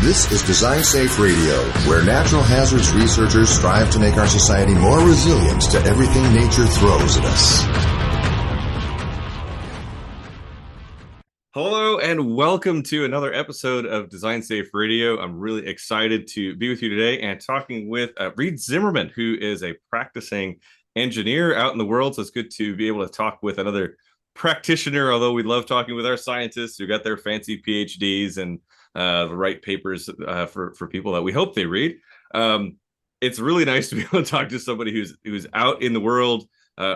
This is Design Safe Radio, where natural hazards researchers strive to make our society more resilient to everything nature throws at us. Hello and welcome to another episode of Design Safe Radio. I'm really excited to be with you today and talking with Reid Zimmerman, who is a practicing engineer out in the world. So it's good to be able to talk with another practitioner, although we love talking with our scientists who got their fancy PhDs and the right papers for people that we hope they read. It's really nice to be able to talk to somebody who's out in the world,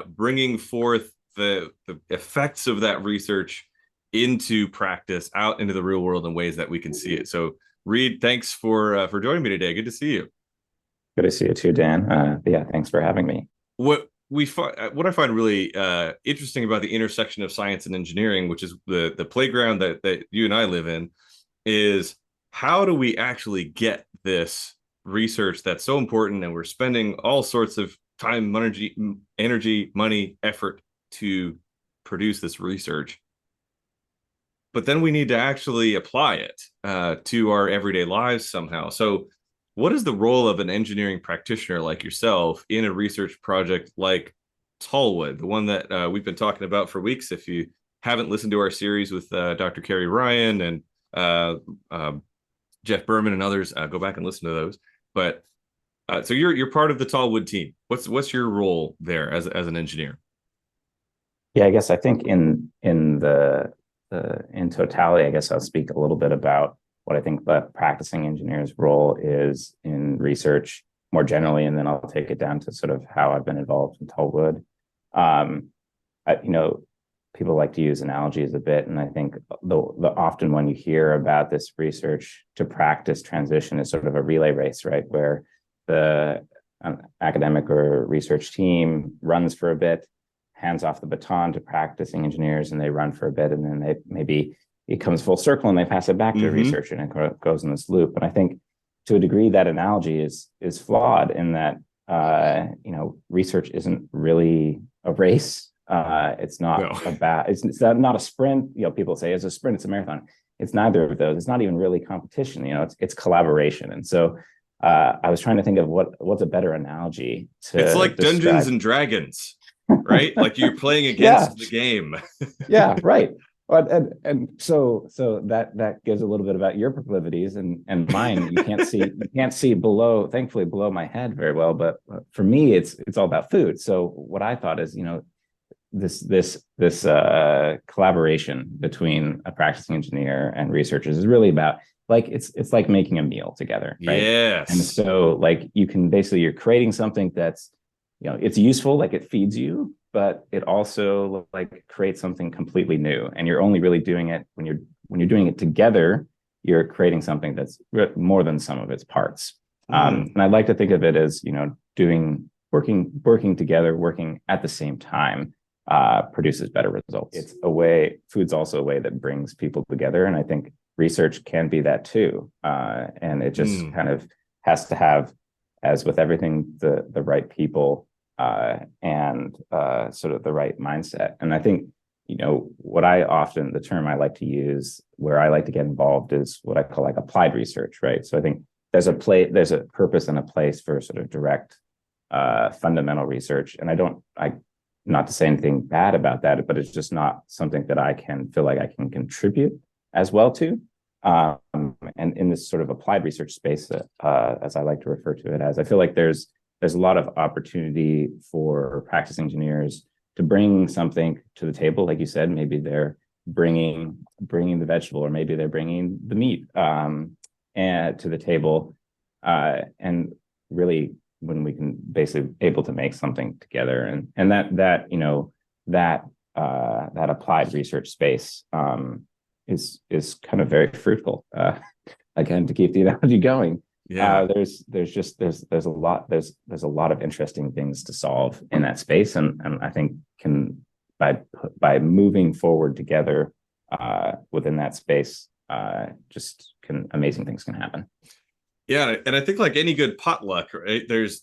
bringing forth the effects of that research into practice, out into the real world in ways that we can see it. So, Reid, thanks for joining me today. Good to see you. Good to see you too, Dan. Yeah, thanks for having me. What I find really interesting about the intersection of science and engineering, which is the playground that you and I live in, is how do we actually get this research that's so important, and we're spending all sorts of time, energy, money, effort to produce this research. But then we need to actually apply it to our everyday lives somehow. So what is the role of an engineering practitioner like yourself in a research project like Tallwood, the one that we've been talking about for weeks? If you haven't listened to our series with Dr. Kerry Ryan and Jeff Berman and others, go back and listen to those. But so you're part of the Tallwood team. What's your role there as an engineer? Yeah, I guess I think in totality, I guess I'll speak a little bit about what I think the practicing engineer's role is in research more generally, and then I'll take it down to sort of how I've been involved in Tallwood. People like to use analogies a bit, and I think the often when you hear about this research to practice transition is sort of a relay race, right? Where the academic or research team runs for a bit, hands off the baton to practicing engineers, and they run for a bit, and then maybe it comes full circle and they pass it back to a researcher, and it goes in this loop. And I think to a degree that analogy is flawed in that research isn't really a race. It's not it's not a sprint. People say it's a sprint, it's a marathon. It's neither of those. It's not even really competition. It's collaboration. And so I was trying to think of what's a better analogy to It's like describe. Dungeons and Dragons, right? Like you're playing against the game. Yeah, right. And so that gives a little bit about your proclivities and mine. You can't see below, thankfully, below my head very well. But for me, it's all about food. So what I thought is, this collaboration between a practicing engineer and researchers is really about it's like making a meal together, right? Yes. And so you can you're creating something that's it's useful, like it feeds you, but it also creates something completely new. And you're only really doing it when you're doing it together. You're creating something that's more than some of its parts. And I'd like to think of it as working together, working at the same time produces better results. Food's also a way that brings people together, and I think research can be that too. And it just kind of has to have, as with everything, the right people and sort of the right mindset. And I think, the term I like to use where I like to get involved is what I call applied research, right? So I think there's a purpose and a place for sort of direct fundamental research. And not to say anything bad about that, but it's just not something that I can feel like I can contribute as well to. And in this sort of applied research space, as I like to refer to it as, I feel like there's a lot of opportunity for practice engineers to bring something to the table. Like you said, maybe they're bringing the vegetable, or maybe they're bringing the meat and to the table, and really when we can basically able to make something together, and that applied research space is kind of very fruitful. Again, to keep the analogy going. Yeah. There's a lot of interesting things to solve in that space, and I think by moving forward together within that space, amazing things can happen. Yeah, and I think like any good potluck, right? There's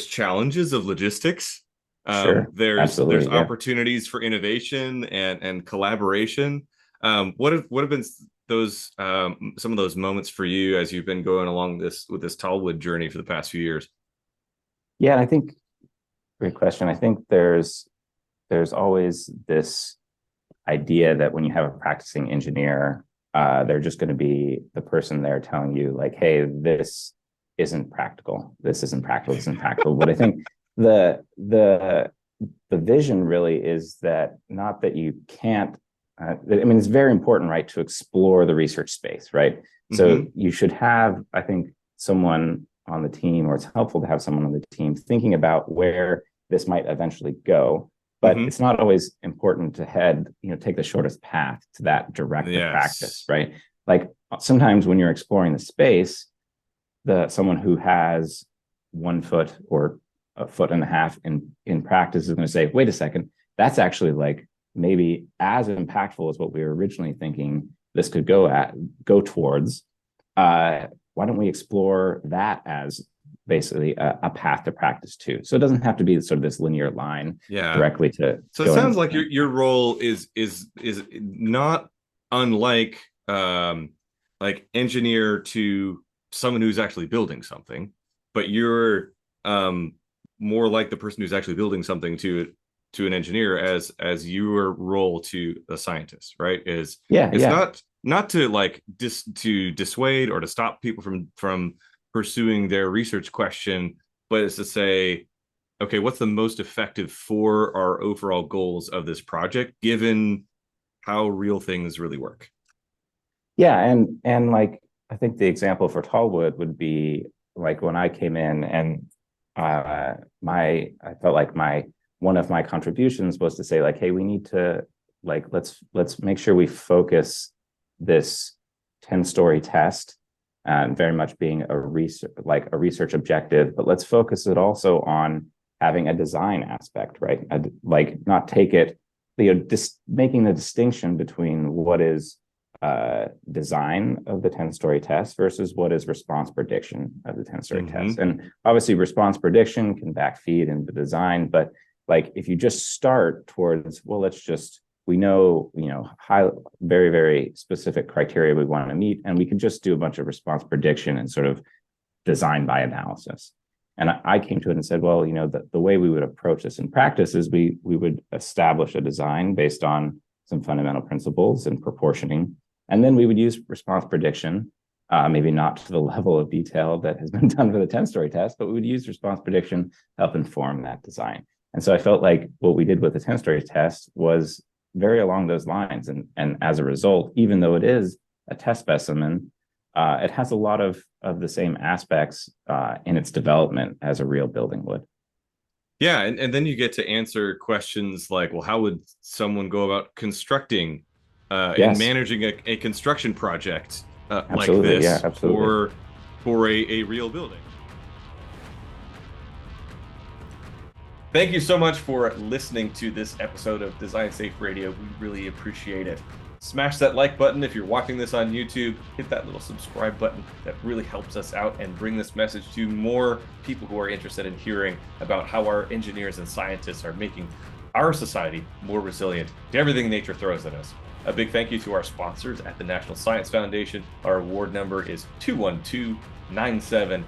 challenges of logistics. Sure, there's opportunities for innovation and collaboration. What have been some of those moments for you as you've been going along this Tallwood journey for the past few years? Yeah, I think great question. I think there's always this idea that when you have a practicing engineer, they're just going to be the person there telling you like, hey, this isn't practical. This isn't practical. This isn't practical. But I think the vision really is that not that you can't, I mean, it's very important, right, to explore the research space, right? So you should have, I think, someone on the team, or it's helpful to have someone on the team thinking about where this might eventually go. But it's not always important to take the shortest path to that direct practice, right? Like sometimes when you're exploring the space, someone who has 1 foot or a foot and a half in practice is going to say, wait a second, that's actually like maybe as impactful as what we were originally thinking this could go towards. Why don't we explore that as basically a path to practice too? So it doesn't have to be sort of this linear line directly to. So it sounds like your role is not unlike like engineer to someone who's actually building something, but you're more like the person who's actually building something to an engineer as your role to a scientist, right? It's not to like to dissuade or to stop people from pursuing their research question, but it's to say, okay, what's the most effective for our overall goals of this project, given how real things really work? Yeah, and like I think the example for Tallwood would be like when I came in and I felt like one of my contributions was to say like, hey, we need to like let's make sure we focus this 10-story test and very much being a research objective, but let's focus it also on having a design aspect, right? Like not take it, making the distinction between what is design of the 10-story test versus what is response prediction of the 10-story test. And obviously response prediction can backfeed into design, but like if you just start towards, well, we know, high, very, very specific criteria we want to meet, and we can just do a bunch of response prediction and sort of design by analysis. And I came to it and said, well, the way we would approach this in practice is we would establish a design based on some fundamental principles and proportioning. And then we would use response prediction, maybe not to the level of detail that has been done for the 10-story test, but we would use response prediction to help inform that design. And so I felt like what we did with the 10-story test was very along those lines. And as a result, even though it is a test specimen, it has a lot of the same aspects in its development as a real building would. Yeah, and then you get to answer questions like, well, how would someone go about constructing and managing a construction project like this for a real building? Thank you so much for listening to this episode of Design Safe Radio. We really appreciate it. Smash that like button if you're watching this on YouTube. Hit that little subscribe button. That really helps us out and bring this message to more people who are interested in hearing about how our engineers and scientists are making our society more resilient to everything nature throws at us. A big thank you to our sponsors at the National Science Foundation. Our award number is 212-9782.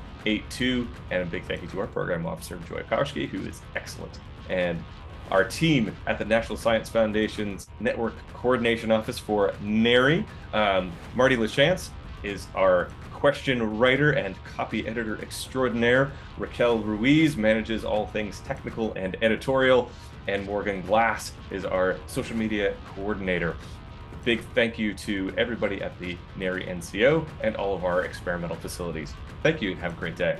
And a big thank you to our program officer, Joy Kowski, who is excellent. And our team at the National Science Foundation's Network Coordination Office for NHERI. Marty LaChance is our question writer and copy editor extraordinaire. Raquel Ruiz manages all things technical and editorial. And Morgan Glass is our social media coordinator. Big thank you to everybody at the NHERI NCO and all of our experimental facilities. Thank you and have a great day.